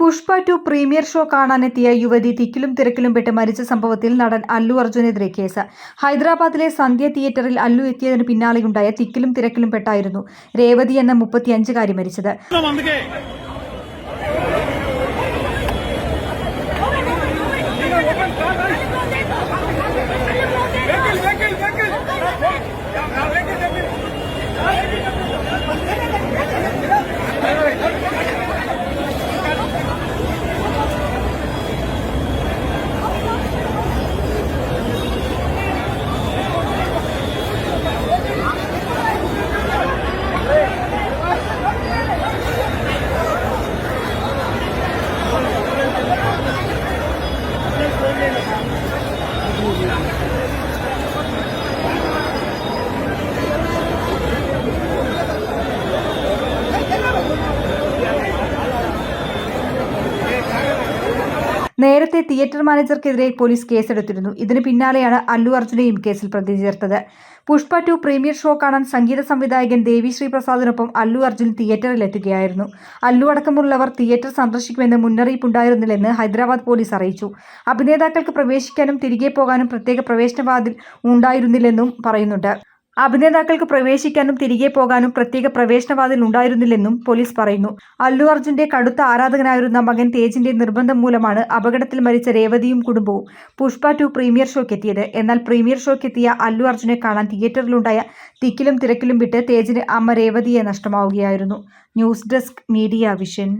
Pushpa 2 premiere show കാണാനെത്തിയ യുവതി തിക്കിലും തിരക്കിലും പെട്ട് മരിച്ച സംഭവത്തിൽ നടൻ അല്ലു അർജുനെതിരെ കേസ്. ഹൈദരാബാദിലെ സന്ധ്യ തിയേറ്ററിൽ അല്ലു എത്തിയതിന് പിന്നാലെയുണ്ടായ തിക്കിലും തിരക്കിലും പെട്ടായിരുന്നു രേവതി എന്ന 35-കാരി മരിച്ചത്. നേരത്തെ തിയേറ്റർ മാനേജർക്കെതിരെ പോലീസ് കേസെടുത്തിരുന്നു. ഇതിന് പിന്നാലെയാണ് അല്ലു അർജുനെയും കേസിൽ പ്രതി ചേർത്തത്. പുഷ്പ 2 പ്രീമിയർ ഷോ കാണാൻ സംഗീത സംവിധായകൻ ദേവി ശ്രീ പ്രസാദിനൊപ്പം അല്ലു അർജുൻ തിയേറ്ററിലെത്തുകയായിരുന്നു. അല്ലു അടക്കമുള്ളവർ തിയേറ്റർ സന്ദർശിക്കുമെന്ന് മുന്നറിയിപ്പുണ്ടായിരുന്നില്ലെന്ന് ഹൈദരാബാദ് പോലീസ് അറിയിച്ചു. അഭിനേതാക്കൾക്ക് പ്രവേശിക്കാനും തിരികെ പോകാനും പ്രത്യേക പ്രവേശനവാതിൽ ഉണ്ടായിരുന്നില്ലെന്നും പറയുന്നുണ്ട്. അഭിനേതാക്കൾക്ക് പ്രവേശിക്കാനും തിരികെ പോകാനും പ്രത്യേക പ്രവേശനവാതിൽ ഉണ്ടായിരുന്നില്ലെന്നും പോലീസ് പറയുന്നു. അല്ലു അർജുന്റെ കടുത്ത ആരാധകനായിരുന്ന മകൻ തേജിന്റെ നിർബന്ധം മൂലമാണ് അപകടത്തിൽ മരിച്ച രേവതിയും കുടുംബവും പുഷ്പ 2 പ്രീമിയർ ഷോയ്ക്കെത്തിയത്. എന്നാൽ പ്രീമിയർ ഷോയ്ക്കെത്തിയ അല്ലു അർജുനെ കാണാൻ തിയേറ്ററിലുണ്ടായ തിക്കിലും തിരക്കിലും വിട്ട് തേജിന് അമ്മ രേവതിയെ നഷ്ടമാവുകയായിരുന്നു. News desk media vision.